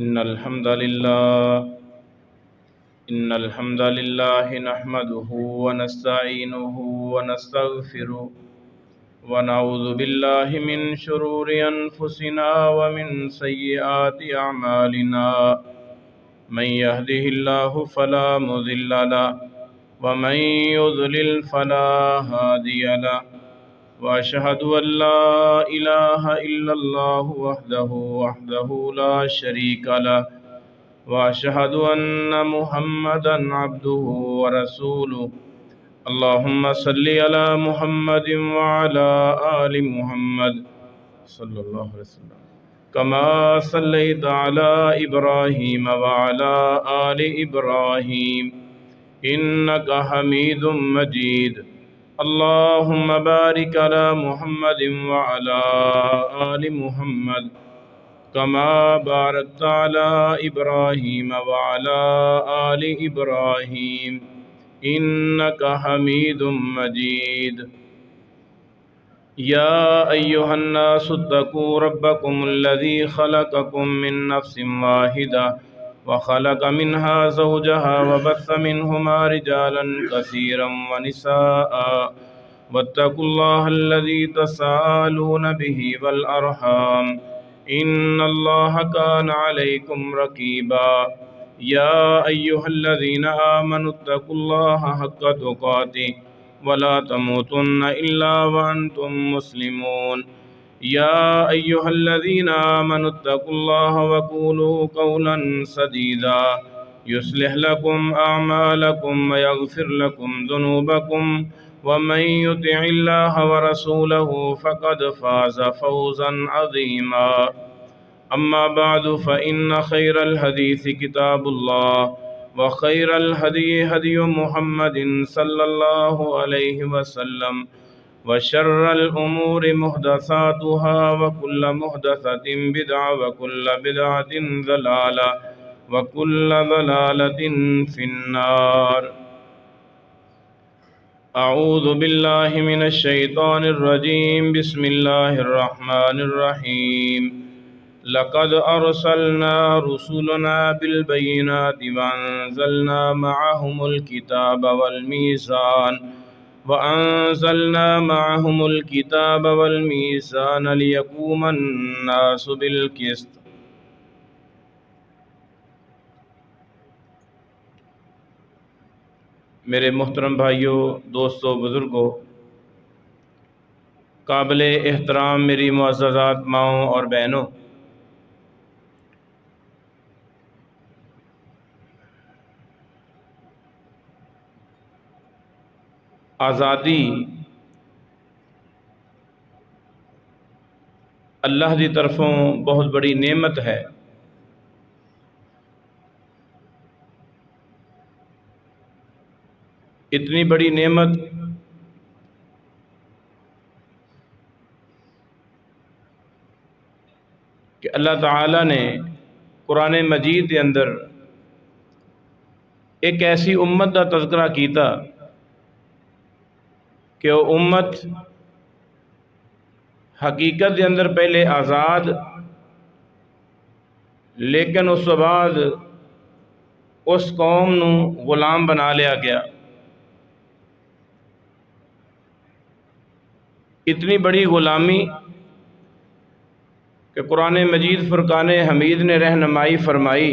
إن الحمد لله إن الحمد لله نحمده ونستعينه ونستغفره ونعوذ بالله من شرور أنفسنا ومن سيئات أعمالنا من يهده الله فلا مضل له ومن يضلل فلا هادي له وأشهد أن لا إله إلا الله وحده لا شريك له وأشهد أن محمدا عبده ورسوله اللهم صل على محمد وعلى آل محمد صلى الله عليه وسلم كما صليت على إبراهيم وعلى آل إبراهيم إنك حميد مجيد اللهم بارك على محمد وعلى آل محمد كما باركت على إبراهيم وعلى آل إبراهيم إنك حميد مجيد يا أيها الناس اتقوا ربكم الذي خلقكم من نفس واحدة وخلق منها زوجها وبث منهما رجالا كثيرا ونساء واتقوا الله الذي تساءلون به والأرحام إن الله كان عليكم رقيبا يا أيها الذين آمنوا اتقوا الله حق تقاته ولا تموتن إلا وأنتم مسلمون يا أيها الذين آمنوا اتقوا الله وقولوا قولا سديدا يصلح لكم أعمالكم ويغفر لكم ذنوبكم ومن يطع الله ورسوله فقد فاز فوزا عظيما أما بعد فإن خير الحديث كتاب الله وخير الهدي هدي محمد صلى الله عليه وسلم وشر الأمور محدثاتها وكل محدثة بدعة وكل بدعة ضلالة وكل ضلالة في النار أعوذ بالله من الشيطان الرجيم بسم الله الرحمن الرحيم لقد أرسلنا رسلنا بالبينات وأنزلنا معهم الكتاب والميزان ليقوم الناس بالقسط۔ میرے محترم بھائیوں، دوستوں، بزرگوں، قابل احترام میری معززات ماؤں اور بہنوں، آزادی اللہ دی طرفوں بہت بڑی نعمت ہے۔ اتنی بڑی نعمت کہ اللہ تعالی نے قرآن مجید کے اندر ایک ایسی امت کا تذکرہ کیتا کہ وہ امت حقیقت کے اندر پہلے آزاد، لیکن اس بعد اس قوم نو غلام بنا لیا گیا۔ اتنی بڑی غلامی کہ قرآن مجید فرقان حمید نے رہنمائی فرمائی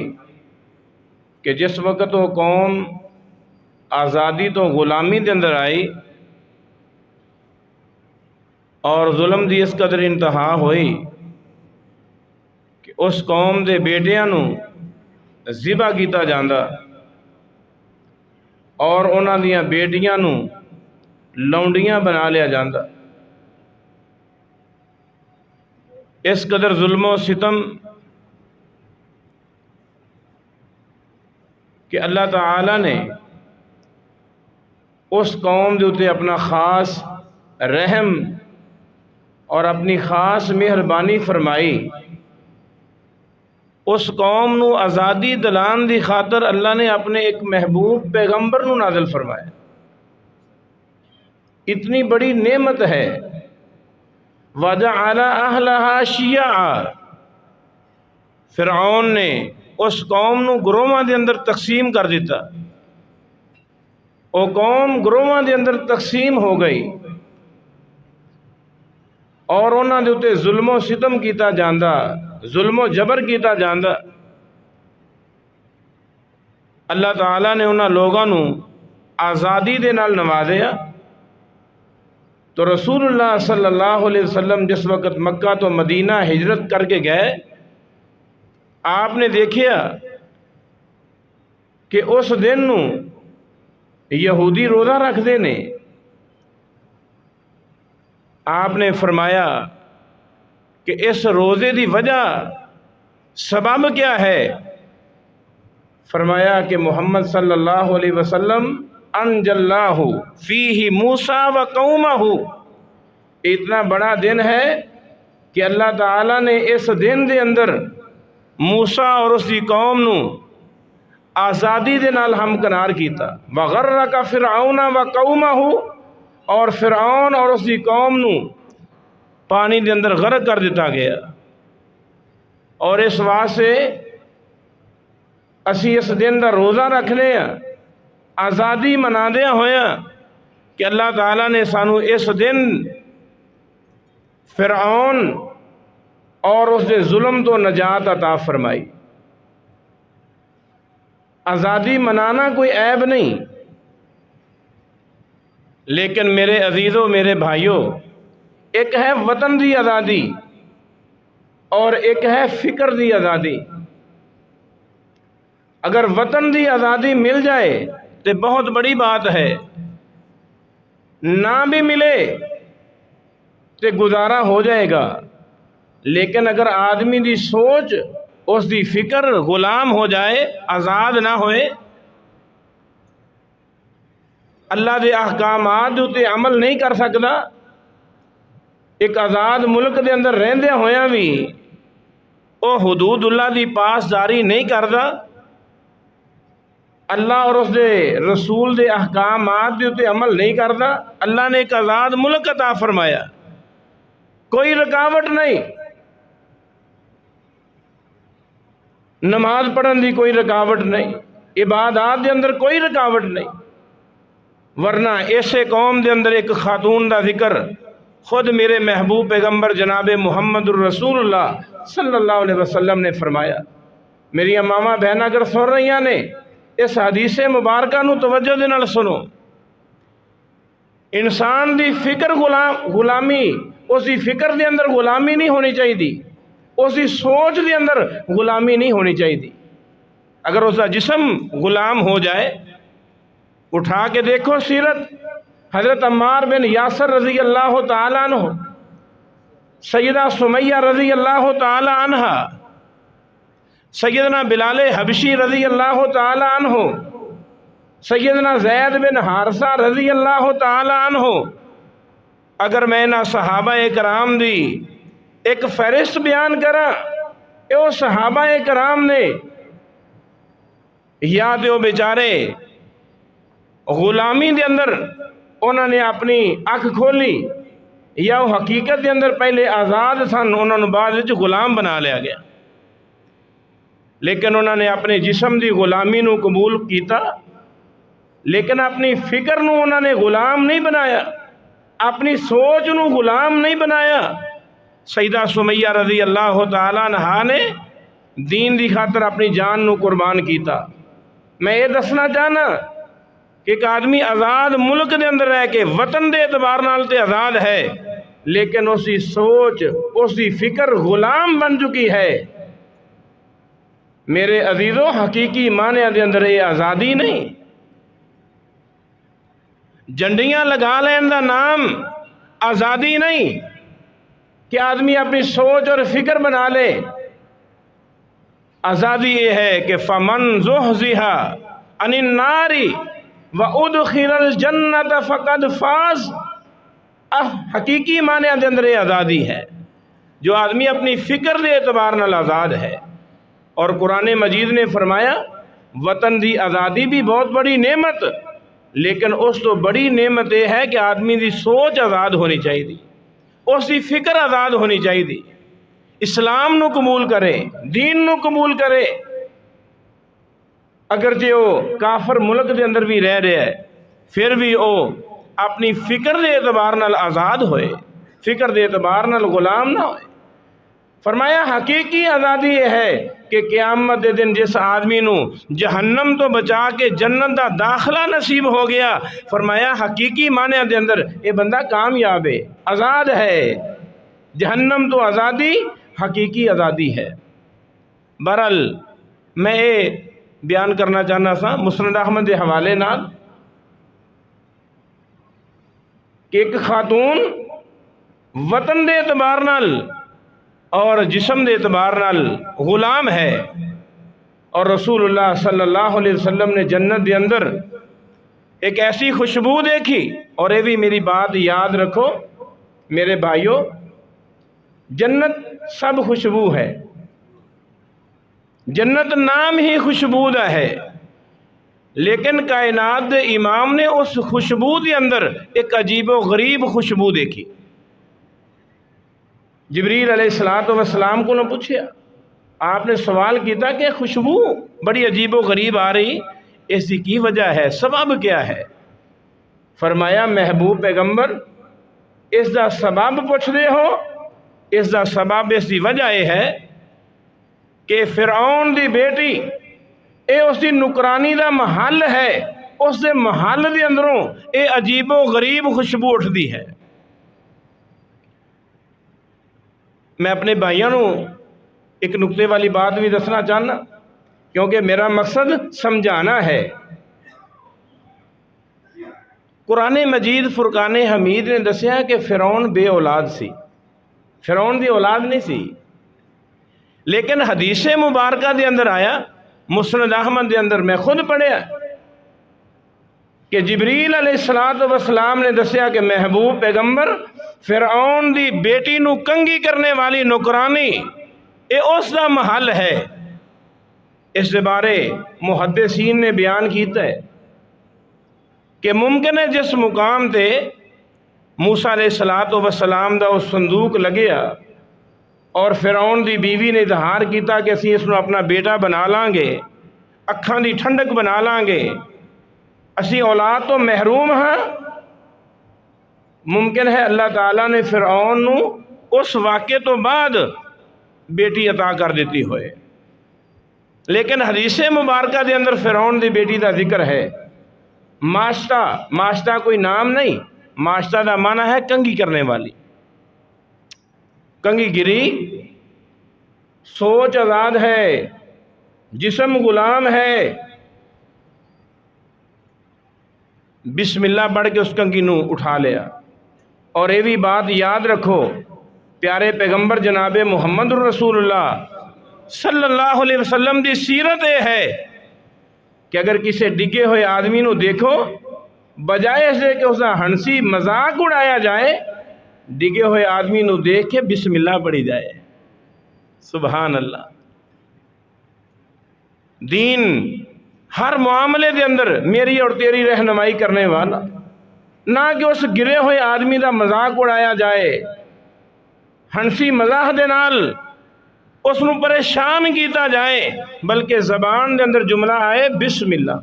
کہ جس وقت وہ قوم آزادی تو غلامی دے اندر آئی اور ظلم دی اس قدر انتہا ہوئی کہ اس قوم دے بیٹیاں نو ذبح کیتا جاندا اور انہاں دیاں بیٹیاں نو لونڈیاں بنا لیا جاندا۔ اس قدر ظلم و ستم کہ اللہ تعالی نے اس قوم دے اتے اپنا خاص رحم اور اپنی خاص مہربانی فرمائی۔ اس قوم نو آزادی دلان دی خاطر اللہ نے اپنے ایک محبوب پیغمبر نو نازل فرمایا۔ اتنی بڑی نعمت ہے۔ وَجَعَلَ أَهْلَهَا شِيَعًا، فرعون نے اس قوم نو گروہاں دے اندر تقسیم کر دیتا، وہ قوم گروہاں دے اندر تقسیم ہو گئی اور انہاں دے اتے ظلم و ستم کیتا جاندا، ظلم و جبر کیتا جاندا۔ اللہ تعالیٰ نے انہاں لوگاں نو آزادی دے نال نوازیا، تو رسول اللہ صلی اللہ علیہ وسلم جس وقت مکہ تو مدینہ ہجرت کر کے گئے، آپ نے دیکھیا کہ اس دن نو یہودی روزہ رکھ دے نے۔ آپ نے فرمایا کہ اس روزے دی وجہ سبب کیا ہے؟ فرمایا کہ محمد صلی اللہ علیہ وسلم انجى اللہ فیہ موسیٰ و قومہ، اتنا بڑا دن ہے کہ اللہ تعالیٰ نے اس دن دے اندر موسیٰ اور اس دی قوم نو آزادی دے نال ہمکنار کیتا۔ وغرق فرعون و قومہ، اور فرعون اور اس دی قوم نو پانی دے اندر غرق کر دیتا گیا۔ اور اس واسطے اسی اس دن دا روزہ رکھنے ہیں، آزادی منادیا ہویا کہ اللہ تعالیٰ نے سانو اس دن فرعون اور اس دے ظلم تو نجات عطا فرمائی۔ آزادی منانا کوئی عیب نہیں، لیکن میرے عزیزوں، میرے بھائیوں، ایک ہے وطن دی آزادی اور ایک ہے فکر دی آزادی۔ اگر وطن دی آزادی مل جائے تو بہت بڑی بات ہے، نہ بھی ملے تو گزارا ہو جائے گا، لیکن اگر آدمی دی سوچ، اس دی فکر غلام ہو جائے، آزاد نہ ہوئے، اللہ دے احکامات تے عمل نہیں کر سکتا، ایک آزاد ملک دے اندر رہندے ہویا بھی وہ حدود اللہ دی پاسداری نہیں کرتا، اللہ اور اس دے رسول دے احکامات دے اتے عمل نہیں کرتا۔ اللہ نے ایک آزاد ملک عطا فرمایا، کوئی رکاوٹ نہیں، نماز پڑھن دی کوئی رکاوٹ نہیں، عبادات دے اندر کوئی رکاوٹ نہیں۔ ورنہ ایسے قوم دے اندر ایک خاتون دا ذکر خود میرے محبوب پیغمبر جناب محمد الرسول اللہ صلی اللہ علیہ وسلم نے فرمایا۔ میری امامہ بہن اگر سن رہی نے اس حدیث مبارکہ نو توجہ دے نال سنو۔ انسان دی فکر غلامی، اس دی فکر دے اندر غلامی نہیں ہونی چاہیے، اس دی سوچ دے اندر غلامی نہیں ہونی چاہیے۔ اگر اس دا جسم غلام ہو جائے، اٹھا کے دیکھو سیرت حضرت عمار بن یاسر رضی اللہ تعالیٰ عنہ، سیدہ سمیہ رضی اللہ تعالیٰ عنہ، سیدنا بلال حبشی رضی اللہ تعالیٰ عنہ، سیدنا زید بن حارثہ رضی اللہ تعالیٰ عنہ۔ اگر میں نہ صحابہ کرام دی ایک فہرست بیان کرا، وہ صحابہ کرام نے یا تو بیچارے غلامی دے اندر انہوں نے اپنی اکھ کھولی، یا وہ حقیقت دے اندر پہلے آزاد سن، انہوں نے بعد وچ غلام بنا لیا گیا، لیکن انہوں نے اپنے جسم دی غلامی نو قبول کیتا، لیکن اپنی فکر نو انہوں نے غلام نہیں بنایا، اپنی سوچ نو غلام نہیں بنایا۔ سیدہ سمیہ رضی اللہ تعالیٰ عنہا نے دین دی خاطر اپنی جان نو قربان کیتا۔ میں یہ دسنا چاہنا کہ ایک آدمی آزاد ملک دے اندر رہ کے وطن دے اعتبار نال تے آزاد ہے، لیکن اس دی سوچ، اس دی فکر غلام بن چکی ہے۔ میرے عزیزوں، حقیقی معنی دے اندر یہ آزادی نہیں، جنڈیاں لگا لین دا نام آزادی نہیں کہ آدمی اپنی سوچ اور فکر بنا لے۔ آزادی یہ ہے کہ فمن زحزح عن النار وادخل الجنۃ فقد فاز۔ حقیقی معنی دے اندر یہ آزادی ہے، جو آدمی اپنی فکر دے اعتبار نال آزاد ہے۔ اور قرآن مجید نے فرمایا وطن دی آزادی بھی بہت بڑی نعمت، لیکن اس تو بڑی نعمت یہ ہے کہ آدمی دی سوچ آزاد ہونی چاہیے، اس دی فکر آزاد ہونی چاہیے۔ اسلام نو قبول کرے، دین نو قبول کرے، اگرچہ وہ کافر ملک دے اندر بھی رہ رہا ہے پھر بھی وہ اپنی فکر دے اعتبار نال آزاد ہوئے، فکر دے اعتبار نال غلام نہ ہوئے۔ فرمایا حقیقی آزادی یہ ہے کہ قیامت دے دن جس آدمی نو جہنم تو بچا کے جنت دا داخلہ نصیب ہو گیا، فرمایا حقیقی معنی دے اندر یہ بندہ کامیاب ہے، آزاد ہے۔ جہنم تو آزادی حقیقی آزادی ہے۔ بہرحال میں یہ بیان کرنا چاہنا سا مسند احمد دے حوالے نال کہ ایک خاتون وطن دے اعتبار نال اور جسم دے اعتبار نال غلام ہے، اور رسول اللہ صلی اللہ علیہ وسلم نے جنت دے اندر ایک ایسی خوشبو دیکھی۔ اور یہ بھی میری بات یاد رکھو میرے بھائیوں، جنت سب خوشبو ہے، جنت نام ہی خوشبو دا ہے، لیکن کائنات دے امام نے اس خوشبو دے اندر ایک عجیب و غریب خوشبو دیکھی۔ جبریل علیہ السلام کو نہ پوچھیا، آپ نے سوال کیتا کہ خوشبو بڑی عجیب و غریب آ رہی، اس کی وجہ ہے، سبب کیا ہے؟ فرمایا محبوب پیغمبر اس دا سبب پوچھ دے ہو، اس دا سبب اس دی وجہ یہ ہے کہ فرعون دی بیٹی اے اس دی نکرانی دا محل ہے، اس دے محل دے اندروں اے عجیب و غریب خوشبو اٹھ دی ہے۔ میں اپنے بھائیوں نو ایک نقطے والی بات بھی دسنا چاہنا کیونکہ میرا مقصد سمجھانا ہے۔ قرآن مجید فرقان حمید نے دسیا کہ فرعون بے اولاد سی، فرعون دی اولاد نہیں سی، لیکن حدیث مبارکہ دے اندر آیا، مسند احمد دے اندر میں خود پڑھیا کہ جبریل علیہ السلام نے دسیا کہ محبوب پیغمبر فرعون دی بیٹی نو کنگھی کرنے والی نوکرانی اے اس دا محل ہے۔ اس کے بارے محدثین نے بیان کیتا ہے کہ ممکن ہے جس مقام تے موسیٰ علیہ السلام دا اس صندوق لگیا اور فرعون دی بیوی نے اظہار کیتا کہ اسی اس نو اپنا بیٹا بنا لاں گے، اکھاں دی ٹھنڈک بنا لاں گے، اسی اولاد تو محروم ہاں، ممکن ہے اللہ تعالیٰ نے فرعون نو اس واقعے تو بعد بیٹی عطا کر دیتی ہوئے، لیکن حدیث مبارکہ دے اندر فرعون دی بیٹی دا ذکر ہے۔ ماشتہ کوئی نام نہیں، ماشتہ دا معنی ہے کنگھی کرنے والی، کنگھی گری، سوچ آزاد ہے، جسم غلام ہے، بسم اللہ پڑھ کے اس کنگھی نو اٹھا لیا۔ اور یہ بھی بات یاد رکھو پیارے پیغمبر جناب محمد رسول اللہ صلی اللہ علیہ وسلم دی سیرت یہ ہے کہ اگر کسی ڈگے ہوئے آدمی نو دیکھو، بجائے سے کہ اس کا ہنسی مذاق اڑایا جائے، ڈگے ہوئے آدمی نو دیکھ کے بسم اللہ پڑھی جائے۔ سبحان اللہ۔ دین ہر معاملے دے اندر میری اور تیری رہنمائی کرنے والا، نہ کہ اس گرے ہوئے آدمی دا مذاق اڑایا جائے، ہنسی مزاح دے نال اس نو پریشان کیتا جائے، بلکہ زبان دے اندر جملہ آئے بسم اللہ۔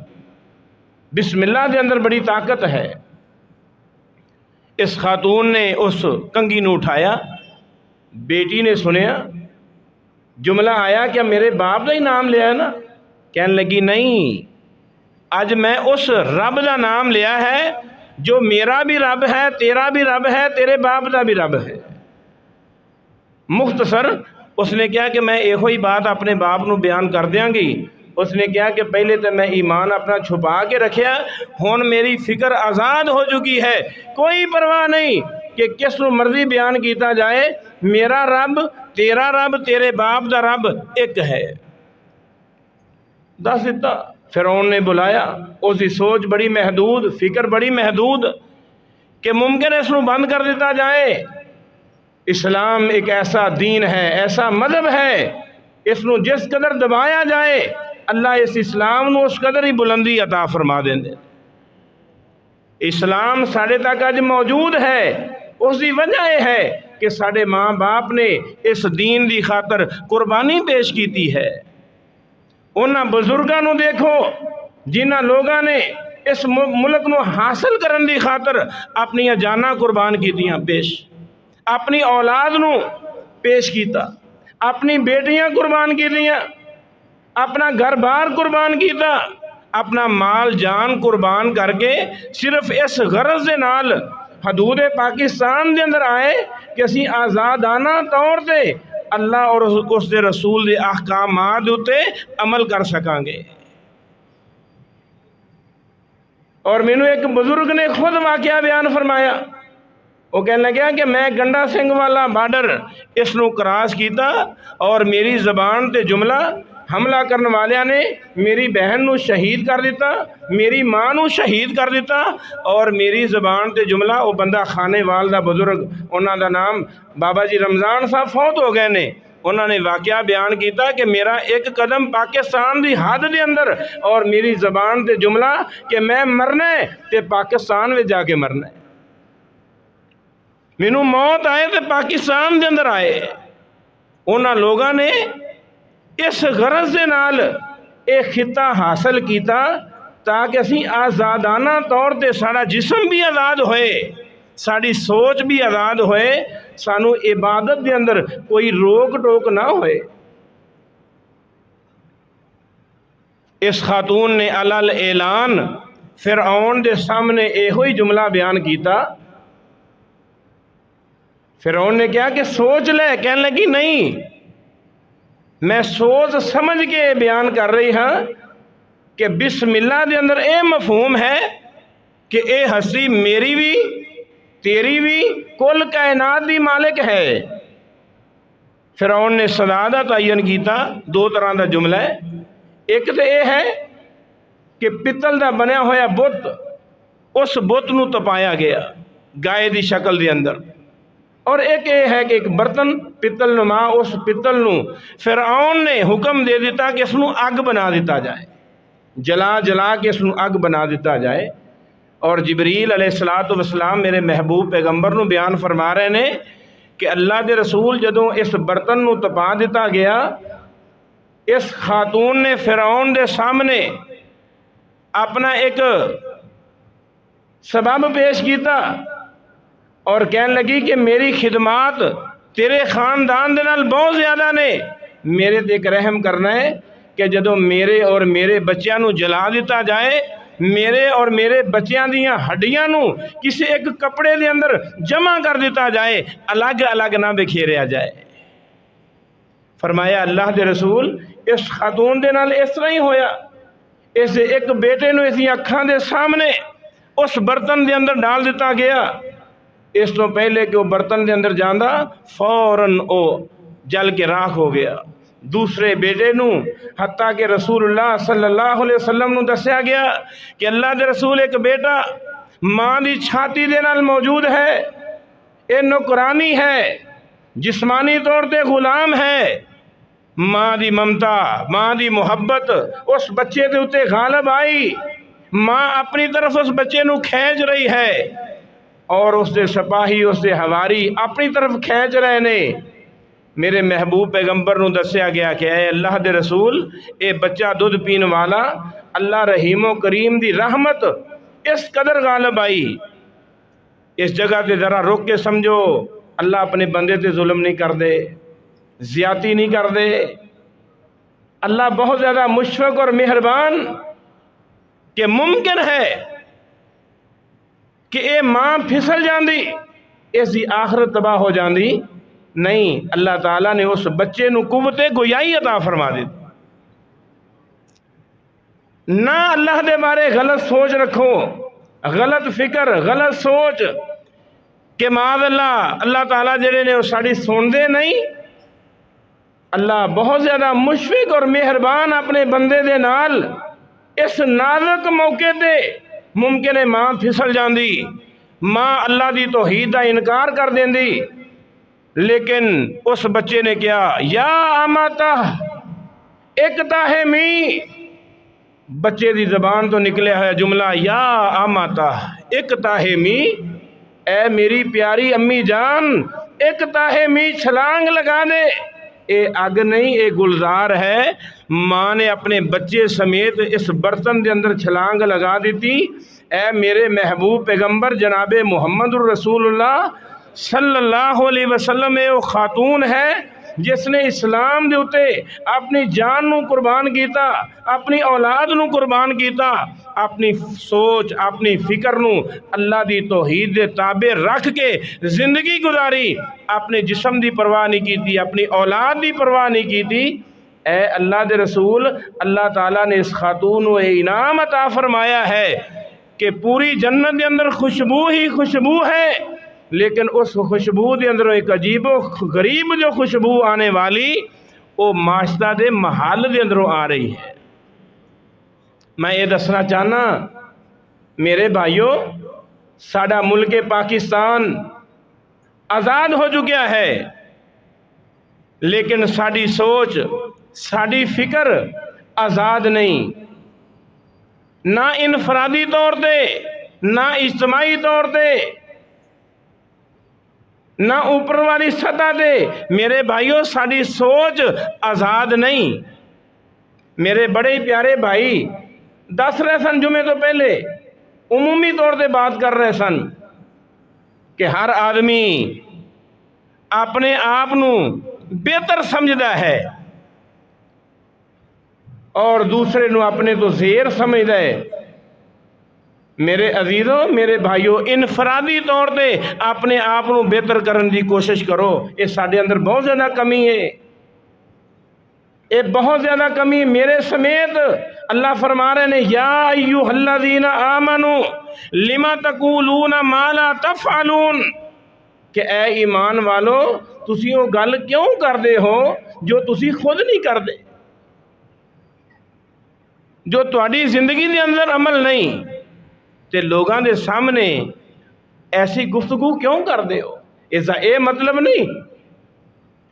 بسم اللہ دے اندر بڑی طاقت ہے۔ اس خاتون نے اس کنگھی نو اٹھایا، بیٹی نے سنیا، جملہ آیا کہ میرے باپ دا ہی نام لیا ہے نا؟ کہنے لگی نہیں، آج میں اس رب دا نام لیا ہے جو میرا بھی رب ہے، تیرا بھی رب ہے، تیرے باپ دا بھی رب ہے۔ مختصر اس نے کہا کہ میں ایک ہی بات اپنے باپ نو بیان کر دیاں گی۔ اس نے کہا کہ پہلے تو میں ایمان اپنا چھپا کے رکھیا، ہون میری فکر آزاد ہو چکی ہے، کوئی پرواہ نہیں کہ کس نو مرضی بیان کیتا جائے، میرا رب، تیرا رب، تیرے باپ دا رب ایک ہے۔ دس دیتا۔ فرعون نے بلایا، اس کی سوچ بڑی محدود، فکر بڑی محدود کہ ممکن ہے اس نو بند کر دیتا جائے۔ اسلام ایک ایسا دین ہے، ایسا مذہب ہے، اس نو جس قدر دبایا جائے اللہ اس اسلام نو اس قدر ہی بلندی عطا فرما دیں دے۔ اسلام ساڑھے تک اج موجود ہے، اس کی وجہ یہ ہے کہ ساڈے ماں باپ نے اس دین دی خاطر قربانی پیش کیتی ہے۔ انہاں بزرگاں نو دیکھو جنہاں لوگاں نے اس ملک نو حاصل کرن دی خاطر اپنی جاناں قربان کیتیاں پیش، اپنی اولاد نو پیش کیتا، اپنی بیٹیاں قربان کیتیاں، اپنا گھر بار قربان کیتا، اپنا مال جان قربان کر کے صرف اس غرض دے نال حدود پاکستان دے اندر آئے کہ اسی آزادانہ طور تے اللہ اور اس دے رسول دے احکامات اتے عمل کر سکاں گے۔ اور مینوں ایک بزرگ نے خود واقعہ بیان فرمایا، وہ کہنے لگا کہ میں گنڈا سنگھ والا بارڈر اس نو کراس کیتا اور میری زبان تے جملہ حملہ کرنے والیاں نے میری بہن نو شہید کر دیتا، میری ماں نو شہید کر دیتا، اور میری زبان تے جملہ وہ بندہ خانے وال دا بزرگ انہاں دا نام بابا جی رمضان صاحب فوت ہو گئے نے، انہوں نے واقعہ بیان کیتا کہ میرا ایک قدم پاکستان دی حد دے اندر اور میری زبان تے جملہ کہ میں مرنا ہے تے پاکستان میں جا کے مرنا ہے، مینوں موت آئے تے پاکستان دے اندر آئے۔ انہاں لوگاں نے اس غرض دے نال ایک خطہ حاصل کیتا تاکہ اسی آزادانہ طور تے سارا جسم بھی آزاد ہوئے، ساری سوچ بھی آزاد ہوئے، سانو عبادت دے اندر کوئی روک ٹوک نہ ہوئے۔ اس خاتون نے علل اعلان فرعون دے سامنے ایہو ہی جملہ بیان کیتا۔ فرعون نے کہا کہ سوچ لے، کہنے لگی نہیں، میں سوچ سمجھ کے بیان کر رہی ہاں کہ بسم اللہ دے اندر اے مفہوم ہے کہ اے ہستی میری بھی تیری بھی کل کائنات دی مالک ہے۔ فرعون نے سزا دا تعین کیتا، دو طرح دا جملہ ہے، ایک تو اے ہے کہ پتل دا بنیا ہویا بت، اس بت نو تپایا گیا گائے دی شکل دے اندر، اور ایک یہ ہے کہ ایک برتن پتل نما، اس پتل نو فرعون نے حکم دے دیتا کہ اس نو اگ بنا دیتا جائے، جلا جلا کے اس نو اگ بنا دیتا جائے۔ اور جبریل علیہ السلام میرے محبوب پیغمبر نو بیان فرما رہے نے کہ اللہ دے رسول جدوں اس برتن نو تپا دیتا گیا، اس خاتون نے فرعون دے سامنے اپنا ایک سبب پیش کیتا اور کہنے لگی کہ میری خدمات تیرے خاندان دے نال بہت زیادہ نے، میرے تے ایک رحم کرنا ہے کہ جدوں میرے اور میرے بچیاں نو جلا دیتا جائے، میرے اور میرے بچیاں دیاں ہڈیاں نو کسی ایک کپڑے دے اندر جمع کر دیتا جائے، الگ الگ نہ بکھیریا جائے۔ فرمایا اللہ دے رسول اس خاتون دے نال اس طرح ہی ہویا، اس ایک بیٹے نو اسی اکھاں دے سامنے اس برتن دے اندر ڈال دیتا گیا، اس تو پہلے کہ وہ برتن دے اندر جاندہ فوراً او جل کے راکھ ہو گیا۔ دوسرے بیٹے نو حتیٰ کہ رسول اللہ صلی اللہ علیہ وسلم نو دسیا گیا کہ اللہ دے رسول ایک بیٹا ماں دی چھاتی دے نال موجود ہے، اے نوکرانی ہے، جسمانی طور تے غلام ہے، ماں دی ممتا ماں دی محبت اس بچے دے اتے غالب آئی، ماں اپنی طرف اس بچے نو کھینچ رہی ہے اور اس دے سپاہی اس دے ہواری اپنی طرف کھینچ رہے نے۔ میرے محبوب پیغمبر نو دسیا گیا کہ اے اللہ دے رسول اے بچہ دودھ پین والا، اللہ رحیم و کریم دی رحمت اس قدر غالب آئی۔ اس جگہ تے ذرا روک کے سمجھو، اللہ اپنے بندے تے ظلم نہیں کر دے، زیادتی نہیں کر دے، اللہ بہت زیادہ مشفق اور مہربان کہ ممکن ہے کہ اے ماں پھسل جاندی، اس دی آخرت تباہ ہو جاندی، نہیں، اللہ تعالیٰ نے اس بچے نو قوت گویائی عطا فرما دی۔ نہ اللہ دے بارے غلط سوچ رکھو، غلط فکر، غلط سوچ کہ معاذ اللہ تعالیٰ جڑے نے وہ ساری سن دے، نہیں، اللہ بہت زیادہ مشفق اور مہربان اپنے بندے دے نال۔ اس نازک موقع تے ممکن ہے ماں پھسل جاندی، ماں اللہ دی توحید دا انکار کر دیندی، لیکن اس بچے نے کیا، یا اماتہ اقتحمی، بچے دی زبان تو نکلے ہے جملہ یا اماتہ اقتحمی، اے میری پیاری امی جان ایک تاہے می چھلانگ لگا دے، اے اگ نہیں اے گلزار ہے۔ ماں نے اپنے بچے سمیت اس برتن دے اندر چھلانگ لگا دیتی۔ اے میرے محبوب پیغمبر جناب محمد الرسول اللہ صلی اللہ علیہ وسلم، اے وہ خاتون ہے جس نے اسلام دے اتے اپنی جان نو قربان کیتا، اپنی اولاد نو قربان کیتا، اپنی سوچ اپنی فکر نو اللہ دی توحید دے تابع رکھ کے زندگی گزاری، اپنے جسم دی پرواہ نہیں کیتی، اپنی اولاد دی پرواہ نہیں کیتی۔ اے اللہ دے رسول، اللہ تعالیٰ نے اس خاتون کو انعام عطا فرمایا ہے کہ پوری جنت دے اندر خوشبو ہی خوشبو ہے، لیکن اس خوشبو دے اندر ایک عجیب و غریب جو خوشبو آنے والی وہ معاشرہ دے محل دے اندروں آ رہی ہے۔ میں یہ دسنا چاہنا میرے بھائیوں، ساڈا ملک پاکستان آزاد ہو چکا ہے، لیکن ساری سوچ ساری فکر آزاد نہیں، نہ انفرادی طور تے نہ اجتماعی طور تے نہ اوپر والی سطح دے۔ میرے بھائیوں ساری سوچ آزاد نہیں۔ میرے بڑے پیارے بھائی دس رہے سن جمعے تو پہلے عمومی طور تے بات کر رہے سن کہ ہر آدمی اپنے آپ نو بہتر سمجھدا ہے اور دوسرے نو اپنے تو زیر سمجھدا ہے۔ میرے عزیزوں میرے بھائیوں، انفرادی طور پہ اپنے آپ کو بہتر کرنے کی کوشش کرو۔ یہ سارے اندر بہت زیادہ کمی ہے، یہ بہت زیادہ کمی میرے سمیت۔ اللہ فرما رہے ہیں یا ایھا الذین آمنوا لما تقولون ما لا تفعلون، کہ اے ایمان والو تسی وہ گل کیوں کردے ہو جو تسی خود نہیں کردے، جو تہاڈی زندگی دے اندر عمل نہیں، تے لوگاں دے سامنے ایسی گفتگو کیوں کردے ہو۔ اس کا یہ مطلب نہیں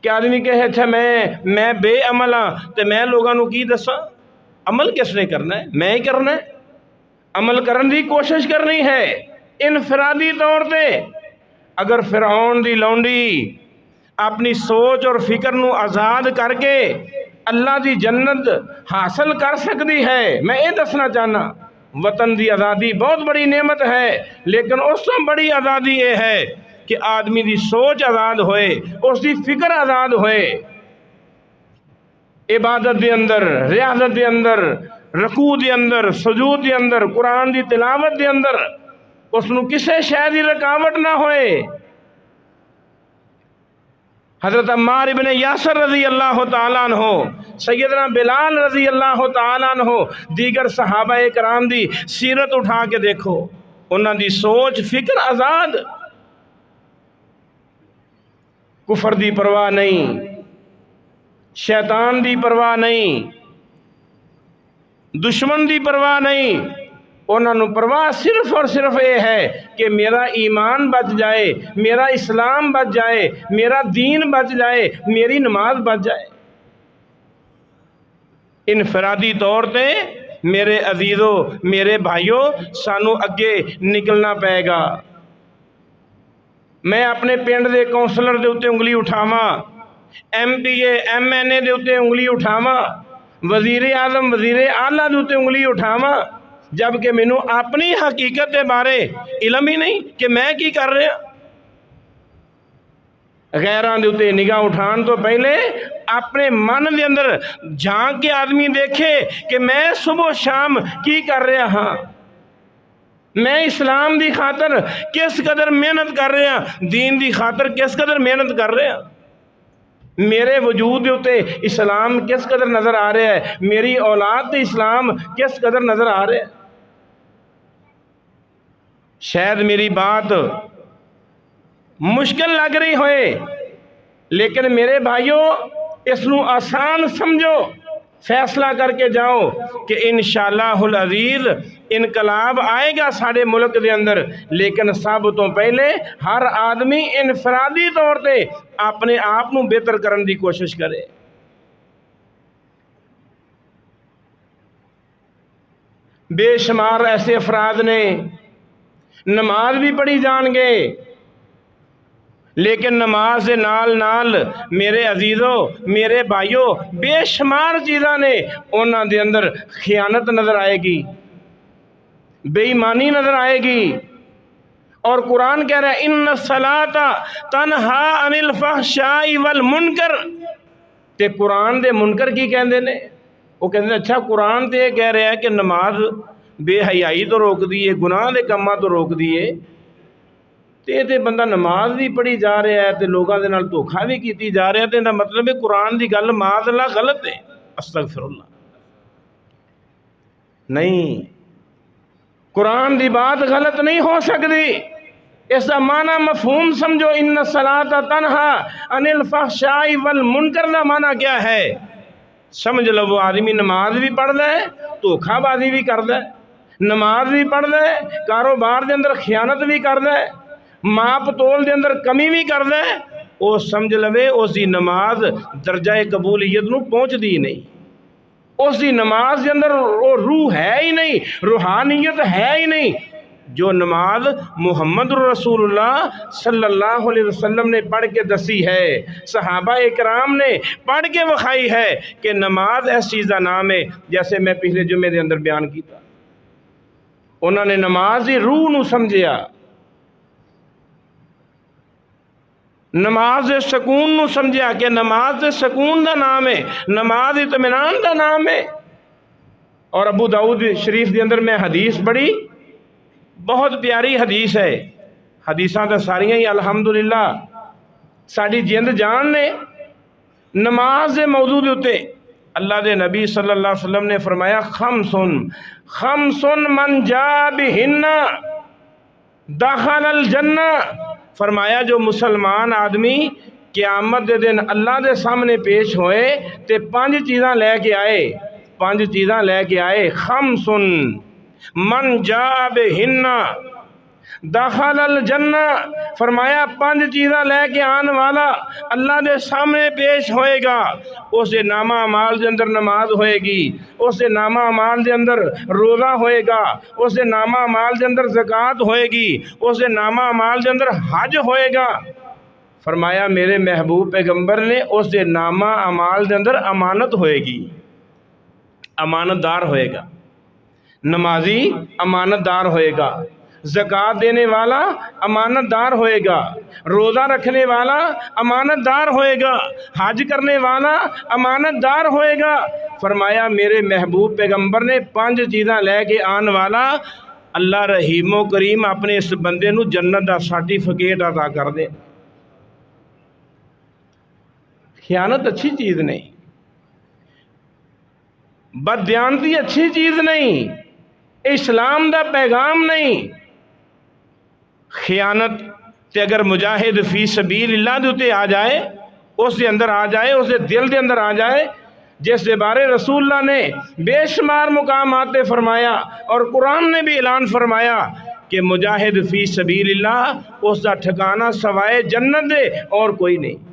کہ آدمی کہے اچھا میں بے عمل ہاں تے میں لوگاں نو کی دساں۔ عمل کس نے کرنا ہے؟ میں ہی کرنا ہے۔ عمل کرنے کی کوشش کرنی ہے انفرادی طور پہ۔ اگر فرعون دی لونڈی اپنی سوچ اور فکر نو آزاد کر کے اللہ دی جنت حاصل کر سکتی ہے، میں یہ دسنا چاہنا وطن دی آزادی بہت بڑی نعمت ہے، لیکن اس سے بڑی آزادی یہ ہے کہ آدمی دی سوچ آزاد ہوئے، اس دی فکر آزاد ہوئے، عبادت دے اندر، ریاضت دے اندر، رکوع دے اندر، سجود دے اندر، قرآن دی تلاوت دے اندر اس نو کسے شے دی رکاوٹ نہ ہوئے۔ حضرت عمار ابن یاسر رضی اللہ تعالیٰ عنہ، سیدنا بلال رضی اللہ تعالیٰ عنہ، دیگر صحابہ کرام دی سیرت اٹھا کے دیکھو، انہاں دی سوچ فکر آزاد، کفر دی پرواہ نہیں، شیطان دی پرواہ نہیں، دشمن دی پرواہ نہیں، انہاں نو پرواہ صرف اور صرف یہ ہے کہ میرا ایمان بچ جائے، میرا اسلام بچ جائے، میرا دین بچ جائے، میری نماز بچ جائے۔ انفرادی طور پہ میرے عزیزوں میرے بھائیوں سانو اگے نکلنا پائے گا۔ میں اپنے پنڈ دے کونسلر دے اتے انگلی اٹھاواں، M P A M N A دے اتے انگلی اٹھاواں، وزیر اعظم وزیر اعلیٰ دے اتے انگلی اٹھاواں، جبکہ مینوں اپنی حقیقت دے بارے علم ہی نہیں کہ میں کی کر رہا۔ غیران دے اتے نگاہ اٹھان تو پہلے اپنے من دے اندر جھانک کے آدمی دیکھے کہ میں صبح شام کی کر رہا ہاں، میں اسلام دی خاطر کس قدر محنت کر رہا، دین دی خاطر کس قدر محنت کر رہا، میرے وجود دے اتے اسلام کس قدر نظر آ رہا ہے، میری اولاد تے اسلام کس قدر نظر آ رہا ہے۔ شاید میری بات مشکل لگ رہی ہوئے، لیکن میرے بھائیوں اس نو آسان سمجھو، فیصلہ کر کے جاؤ کہ انشاءاللہ العزیز انقلاب آئے گا سارے ملک دے اندر، لیکن سب تو پہلے ہر آدمی انفرادی طور پہ اپنے آپ نو بہتر کرنے دی کوشش کرے۔ بے شمار ایسے افراد نے نماز بھی پڑھی جان گے، لیکن نماز دے نال نال میرے عزیزو میرے بھائیو بے شمار چیزاں نے انہاں دے اندر خیانت نظر آئے گی، بے ایمانی نظر آئے گی۔ اور قرآن کہہ رہا ہے ان الصلاۃ تنہا عن الفحشاء والمنکر، تے قرآن دے منکر کی کہندے نے؟ وہ کہندے نے اچھا قرآن تے یہ کہہ رہا ہے کہ نماز بے حیائی تو روک دیے، گناہ دے کماں تو روک دیے، تے بندہ نماز بھی پڑھی جا رہا ہے تے لوگاں دے نال دھوکھا بھی کیتی جا رہا ہے، تے دا مطلب ہے قرآن دی گل معاذ اللہ غلط ہے، استغفر اللہ۔ نہیں، قرآن دی بات غلط نہیں ہو سکتی، اس کا معنی مفہوم سمجھو۔ ان الصلاۃ تنہا عن الفحشاء والمنکر کا معنی کیا ہے؟ سمجھ لو وہ آدمی نماز بھی پڑھ لے دھوکھا بازی بھی کر دے، نماز بھی پڑھ لے کاروبار دے اندر خیانت بھی کر دے، ماپ تول دے اندر کمی بھی کر دے، وہ سمجھ لوے اس دی نماز درجہ قبولیت نو پہنچ دی نہیں، اس دی نماز دے اندر وہ روح ہے ہی نہیں، روحانیت ہے ہی نہیں۔ جو نماز محمد رسول اللہ صلی اللہ علیہ وسلم نے پڑھ کے دسی ہے، صحابہ اکرام نے پڑھ کے وکھائی ہے کہ نماز ایس چیز کا نام ہے، جیسے میں پچھلے جمعے دے اندر بیان کیتا، انہوں نے نماز دی روح نو سمجھیا، نماز دے سکون نو سمجھیا کہ نماز دے سکون دا نام ہے، نماز اطمینان دا نام ہے۔ اور ابو داؤد شریف دے اندر میں حدیث پڑھی، بہت پیاری حدیث ہے، حدیثاں تو ساریاں ہی الحمدللہ ساری جند جان نے۔ نماز دے موضوع دے اتے اللہ دے نبی صلی اللہ علیہ وسلم نے فرمایا خمسن من جاء بہن دخل الجنہ، فرمایا جو مسلمان آدمی قیامت دے دن اللہ دے سامنے پیش ہوئے تے 5 چیزاں لے کے آئے، 5 چیزاں لے کے آئے، خمسن من جاء بہن دخل الجنہ، فرمایا 5 چیزاں لے کے آنے والا اللہ دے سامنے پیش ہوئے گا، اس دے نامہ اعمال دے اندر نماز ہوئے گی، اس دے نامہ اعمال دے اندر روزہ ہوئے گا، اس دے نامہ اعمال دے اندر زکوٰۃ ہوئے گی، اس دے نامہ اعمال دے اندر حج ہوئے گا۔ فرمایا میرے محبوب پیغمبر نے اس دے نامہ اعمال دے اندر امانت ہوئے گی، امانت دار ہوئے گا، نمازی امانت دار ہوئے گا، زکوٰۃ دینے والا امانت دار ہوئے گا، روزہ رکھنے والا امانت دار ہوئے گا، حج کرنے والا امانت دار ہوئے گا۔ فرمایا میرے محبوب پیغمبر نے 5 چیزاں لے کے آن والا اللہ رحیم و کریم اپنے اس بندے نو جنت دا سرٹیفکیٹ عطا کر دے۔ خیانت اچھی چیز نہیں، بددیانتی اچھی چیز نہیں، اسلام دا پیغام نہیں۔ خیانت تے اگر مجاہد فی سبیل اللہ دے اتے آ جائے، اس دے اندر آ جائے، اس دے دل دے اندر آ جائے، جس دے بارے رسول اللہ نے بے شمار مقامات تے فرمایا اور قرآن نے بھی اعلان فرمایا کہ مجاہد فی سبیل اللہ اس دا ٹھکانہ سوائے جنت دے اور کوئی نہیں۔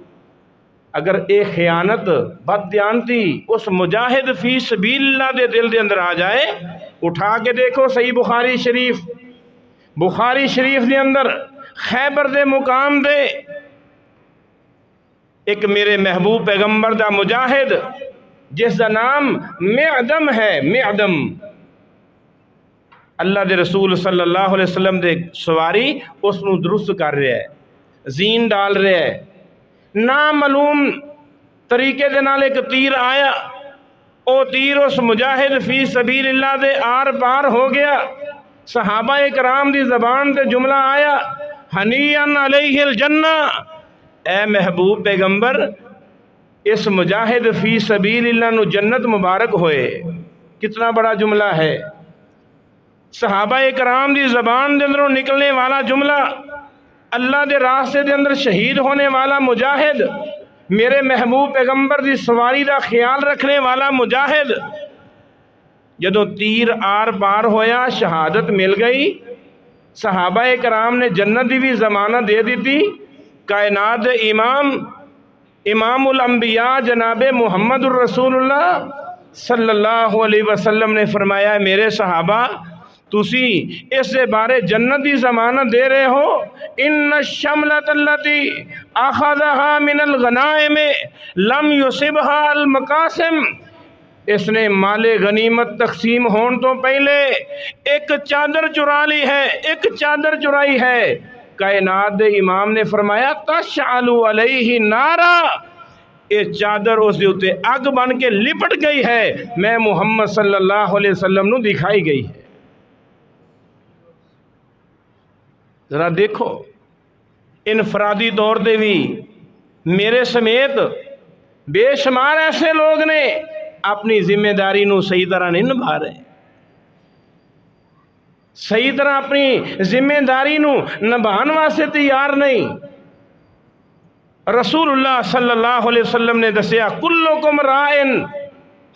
اگر ایک خیانت بددیانتی اس مجاہد فی سبیل اللہ دے دل دے اندر آ جائے، اٹھا کے دیکھو صحیح بخاری شریف، بخاری شریف دے اندر خیبر دے مقام دے ایک میرے محبوب پیغمبر دا مجاہد جس دا نام معدم ہے، معدم، اللہ دے رسول صلی اللہ علیہ وسلم دے سواری اس نو درست کر رہا ہے، زین ڈال رہا ہے، نامعلوم طریقے دے نال ایک تیر آیا، او تیر اس مجاہد فی سبیل اللہ دے آر پار ہو گیا، صحابہ اکرام دی زبان تے جملہ آیا ہنیئن علیہ الجنہ، اے محبوب پیغمبر اس مجاہد فی سبیل اللہ نو جنت مبارک ہوئے۔ کتنا بڑا جملہ ہے، صحابہ اکرام دی زبان دے اندروں نکلنے والا جملہ، اللہ دے راستے دے اندر شہید ہونے والا مجاہد، میرے محبوب پیغمبر دی سواری دا خیال رکھنے والا مجاہد، جدو تیر آر پار ہویا شہادت مل گئی، صحابہ کرام نے جنت دی بھی ضمانت دے دیتی، کائنات دے امام الانبیاء جناب محمد الرسول اللہ صلی اللہ علیہ وسلم نے فرمایا میرے صحابہ تسی اس سے بارے جنت دی ضمانت دے رہے ہو. ان الشملۃ التي اخذها من الغنائم لم يصبها المقاسم. اس نے مال غنیمت تقسیم ہون تو پہلے ایک چادر چرا لی ہے، ایک چادر چرائی ہے. کائنات دے امام نے فرمایا تشعل علیہ نارا، یہ چادر اس دے اتے اگ بن کے لپٹ گئی ہے، میں محمد صلی اللہ علیہ وسلم نو دکھائی گئی ہے. ذرا دیکھو انفرادی طور تے بھی میرے سمیت بے شمار ایسے لوگ نے اپنی ذمہ داری نو صحیح طرح نہیں نبھا رہے، صحیح طرح اپنی ذمہ داری نو نبھان واسطے تیار نہیں. رسول اللہ صلی اللہ علیہ وسلم نے دسیا کلکم رائن،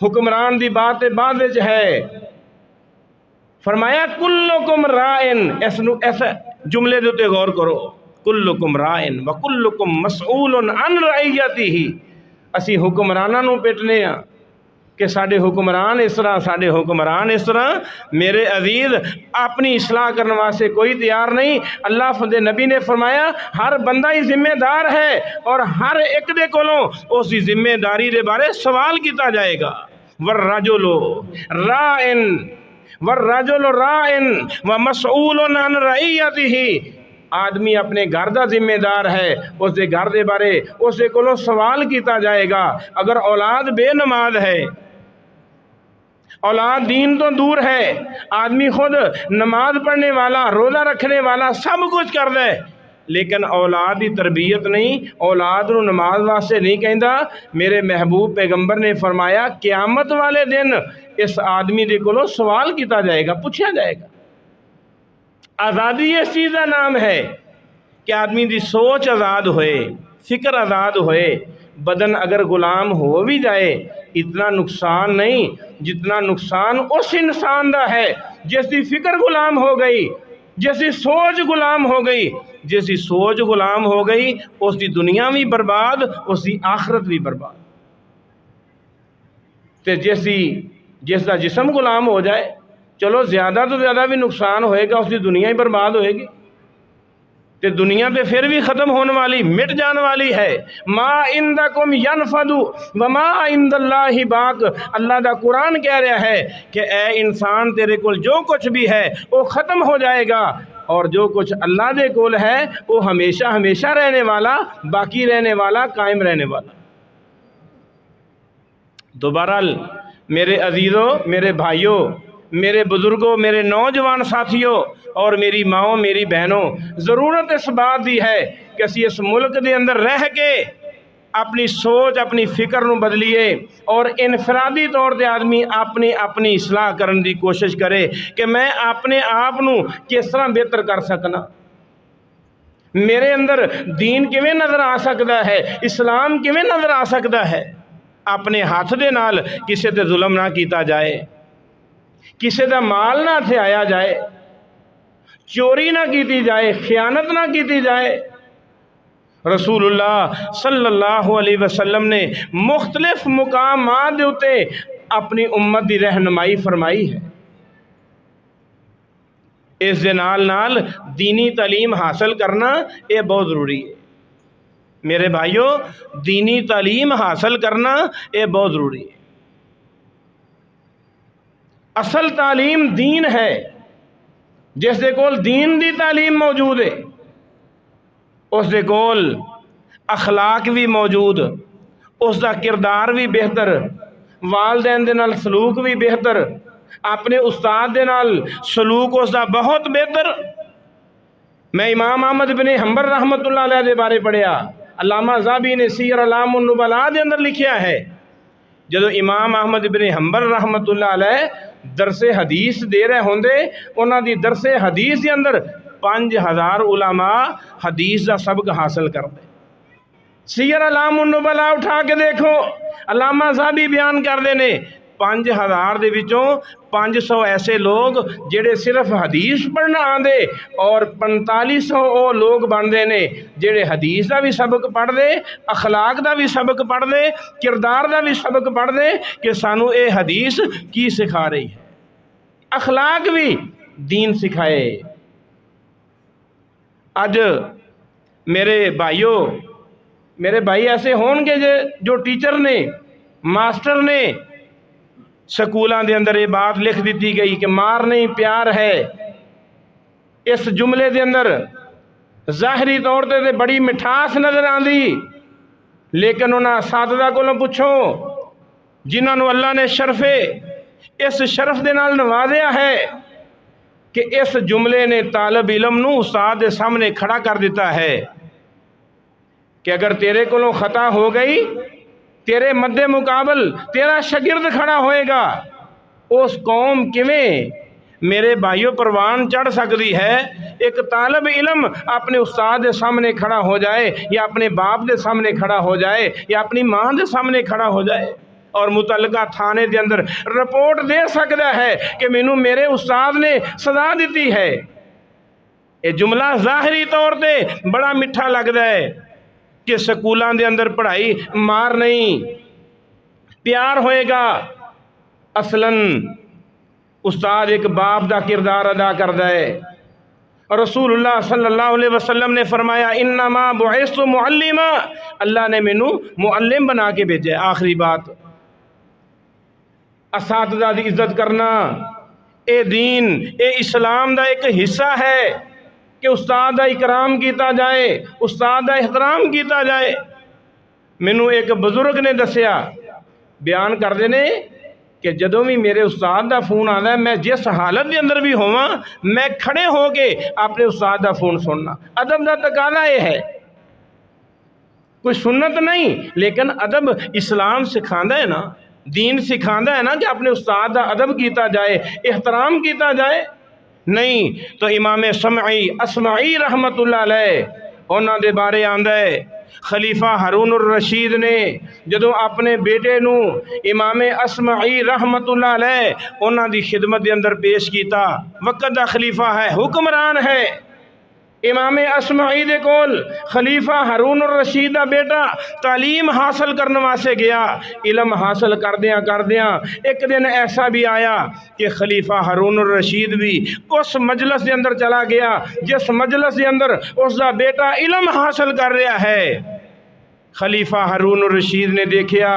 حکمران دی بات بعد وچ ہے، فرمایا کلکم رائن. ایسا جملے دے تے غور کرو، کلکم رائن وکلکم مسئول عن رعیتہ. اسی حکمراناں نو پٹنے ہاں کہ ساڈے حکمران اس طرح، ساڈے حکمران اس طرح. میرے عزیز اپنی اصلاح کرنے واسطے کوئی تیار نہیں. اللہ فضل نبی نے فرمایا ہر بندہ ہی ذمہ دار ہے اور ہر ایک دے کولوں اس دی ذمہ داری دے بارے سوال کیتا جائے گا. والرجل راعن والرجل راعن ومسئول عن رعیتہ. آدمی اپنے گھر دا ذمہ دار ہے، اس دے گھر دے بارے اس دے کولوں سوال کیتا جائے گا. اگر اولاد بے نماز ہے، اولاد دین تو دور ہے، آدمی خود نماز پڑھنے والا، روزہ رکھنے والا، سب کچھ کر دے، لیکن اولاد کی تربیت نہیں، اولاد نو نماز واسطے نہیں کہندا. میرے محبوب پیغمبر نے فرمایا قیامت والے دن اس آدمی دے کولوں سوال کیتا جائے گا، پوچھا جائے گا. آزادی اس چیز کا نام ہے کہ آدمی دی سوچ آزاد ہوئے، فکر آزاد ہوئے. بدن اگر غلام ہو بھی جائے اتنا نقصان نہیں جتنا نقصان اس انسان دا ہے جس دی فکر غلام ہو گئی، جس دی سوچ غلام ہو گئی. جس دی سوچ غلام ہو گئی اس دی دنیا بھی برباد، اس دی آخرت بھی برباد. تے جس دا جسم غلام ہو جائے چلو زیادہ تو زیادہ بھی نقصان ہوئے گا، اس دی دنیا ہی برباد ہوئے گی. تے دنیا پہ پھر بھی ختم ہونے والی، مٹ جان والی ہے. ما عندکم ینفد وما عند اللہ باق. اللہ دا قرآن کہہ رہا ہے کہ اے انسان تیرے کول جو کچھ بھی ہے وہ ختم ہو جائے گا، اور جو کچھ اللہ دے کول ہے وہ ہمیشہ ہمیشہ رہنے والا، باقی رہنے والا، قائم رہنے والا. دوبارہ میرے عزیزوں، میرے بھائیوں، میرے بزرگوں، میرے نوجوان ساتھیوں اور میری ماؤں، میری بہنوں، ضرورت اس بات دی ہے کہ اسی اس ملک دے اندر رہ کے اپنی سوچ، اپنی فکر نو بدلیے اور انفرادی طور تے آدمی اپنی اصلاح کرنے دی کوشش کرے کہ میں اپنے آپ نو کس طرح بہتر کر سکنا، میرے اندر دین کیویں نظر آ سکتا ہے، اسلام کیویں نظر آ سکتا ہے. اپنے ہاتھ دے نال کسے تے ظلم نہ کیتا جائے، کسے دا مال نہ تھیایا جائے، چوری نہ کیتی جائے، خیانت نہ کیتی جائے. رسول اللہ صلی اللہ علیہ وسلم نے مختلف مقامات دے اتے اپنی امت دی رہنمائی فرمائی ہے. اس دے نال دینی تعلیم حاصل کرنا یہ بہت ضروری ہے. میرے بھائیوں، دینی تعلیم حاصل کرنا یہ بہت ضروری ہے. اصل تعلیم دین ہے. جس دے کول دین دی تعلیم موجود ہے اس دے کول اخلاق بھی موجود، اس دا کردار بھی بہتر، والدین دے نال سلوک بھی بہتر، اپنے استاد دے نال سلوک اس دا بہت بہتر. میں امام احمد بن حنبل رحمۃ اللہ علیہ دے بارے پڑھیا، علامہ ذہبی نے سیر اعلام النبلاء دے اندر لکھیا ہے. جدو امام احمد بن حنبل رحمۃ اللہ علیہ درس حدیث دے رہے ہوندے، انہاں دی درس حدیث دے اندر 5000 علماء حدیث دا سبق حاصل کرتے. سیر اعلام النبلاء اٹھا کے دیکھو، علامہ ذہبی بیان کردے نے 5000 دے وچوں 500 ایسے لوگ جڑے صرف حدیث پڑھنا آندے اور 4500 وہ لوگ بندے نے جڑے حدیث دا بھی سبق پڑھ دے، اخلاق دا بھی سبق پڑھ دے، کردار دا بھی سبق پڑھ دے کہ سانو اے حدیث کی سکھا رہی ہے. اخلاق بھی دین سکھائے۔ اج میرے بھائیوں، میرے بھائی ایسے ہون گے جو ٹیچر نے، ماسٹر نے سکولاں دے اندر یہ بات لکھ دیتی گئی کہ مار نہیں پیار ہے۔ اس جملے دے اندر ظاہری طور تے بڑی مٹھاس نظر آندی، لیکن انہاں اساتذہ کولوں پوچھو جنہاں نو اللہ نے اس شرف دے نال نوازیا ہے کہ اس جملے نے طالب علم نو استاد دے سامنے کھڑا کر دیتا ہے کہ اگر تیرے کولوں خطا ہو گئی، تیرے مد مقابل تیرا شاگرد کھڑا ہوئے گا، اس قوم کیویں میرے بھائیوں پروان چڑھ سکتی ہے؟ ایک طالب علم اپنے استاد دے سامنے کھڑا ہو جائے، یا اپنے باپ دے سامنے کھڑا ہو جائے، یا اپنی ماں دے سامنے کھڑا ہو جائے اور متعلقہ تھانے دے اندر رپورٹ دے سکتا ہے کہ مینوں میرے استاد نے سزا دیتی ہے۔ یہ جملہ ظاہری طور پہ بڑا میٹھا لگتا ہے کہ سکولاں دے اندر پڑھائی مار نہیں پیار ہوئے گا، اصلاً استاد ایک باپ دا کردار ادا کرتا ہے۔ رسول اللہ صلی اللہ علیہ وسلم نے فرمایا انما بعثت معلما، اللہ نے مینوں معلم بنا کے بھیجا ہے۔ آخری بات، اساتذہ دی عزت کرنا اے دین، اے اسلام دا ایک حصہ ہے کہ استاد دا اکرام کیتا جائے، استاد دا احترام کیتا جائے۔ مینوں ایک بزرگ نے دسیا، بیان کردے نے کہ جدوں بھی میرے استاد دا فون آتا ہے، میں جس حالت دے اندر بھی ہواں، میں کھڑے ہو کے اپنے استاد دا فون سننا۔ ادب دا تقاضا یہ ہے، کوئی سنت نہیں، لیکن ادب اسلام سکھاندا ہے نا، دین سکھاندا ہے نا کہ اپنے استاد دا ادب کیتا جائے، احترام کیتا جائے۔ نہیں تو امام سمعی اسمعی رحمت اللہ علیہ انہاں دے بارے آندا ہے، خلیفہ ہارون الرشید نے جدوں اپنے بیٹے نو امام اسمعی رحمت اللہ علیہ انہاں دی خدمت دے اندر پیش کیتا، وقت دا خلیفہ ہے، حکمران ہے، امام اسمعی دے کول خلیفہ ہارون الرشید دا بیٹا تعلیم حاصل کرنے واسطے گیا۔ علم حاصل کردیاں ایک دن ایسا بھی آیا کہ خلیفہ ہارون الرشید بھی اس مجلس دے اندر چلا گیا جس مجلس دے اندر اس دا بیٹا علم حاصل کر رہا ہے۔ خلیفہ ہارون الرشید نے دیکھیا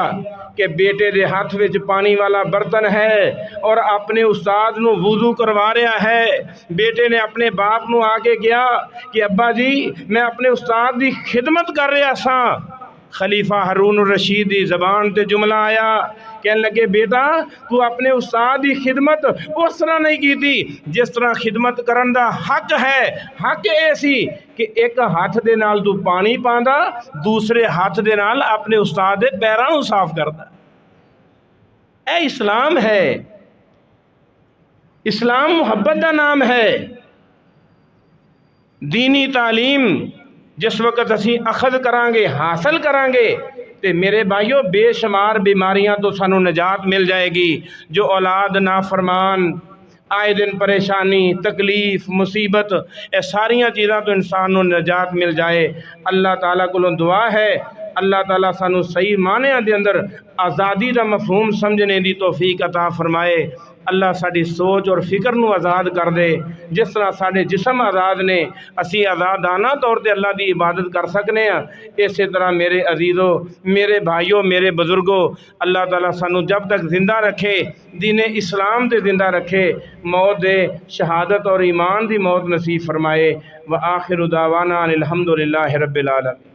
کہ بیٹے دے ہاتھ وچ پانی والا برتن ہے اور اپنے استاد نو وضو کروا رہا ہے۔ بیٹے نے اپنے باپ نو آ کے کہا کہ ابا جی میں اپنے استاد دی خدمت کر رہا سا۔ خلیفہ ہارون الرشید دی زبان تے جملہ آیا، کہنے لگے بیٹا تو اپنے استاد دی خدمت اس طرح نہیں کی تھی جس طرح خدمت کرن دا حق ہے۔ حق ایسی کہ ایک ہاتھ دے نال تو پانی پاندا، دوسرے ہاتھ دے نال اپنے استاد دے پیراں نوں صاف کردا۔ اے اسلام ہے، اسلام محبت دا نام ہے۔ دینی تعلیم جس وقت اسی اخذ کران گے، حاصل کران گے، تے میرے بھائیوں بے شمار بیماریاں تو سانو نجات مل جائے گی۔ جو اولاد نافرمان، آئے دن پریشانی، تکلیف، مصیبت، اے ساریاں چیزاں تو انسان نو نجات مل جائے۔ اللہ تعالیٰ کو دعا ہے اللہ تعالیٰ سانو صحیح معنی دے اندر آزادی دا مفہوم سمجھنے دی توفیق عطا فرمائے۔ اللہ ساری سوچ اور فکر نو آزاد کر دے، جس طرح سارے جسم آزاد نے، اسی آزادانہ طور تے اللہ دی عبادت کر سکنے ہیں، اسی طرح میرے عزیزوں، میرے بھائیوں، میرے بزرگوں، اللہ تعالیٰ سانو جب تک زندہ رکھے، دین اسلام تے زندہ رکھے، موت دے شہادت اور ایمان دی موت نصیب فرمائے۔ وآخر دعوانا الحمدللہ رب العالمین۔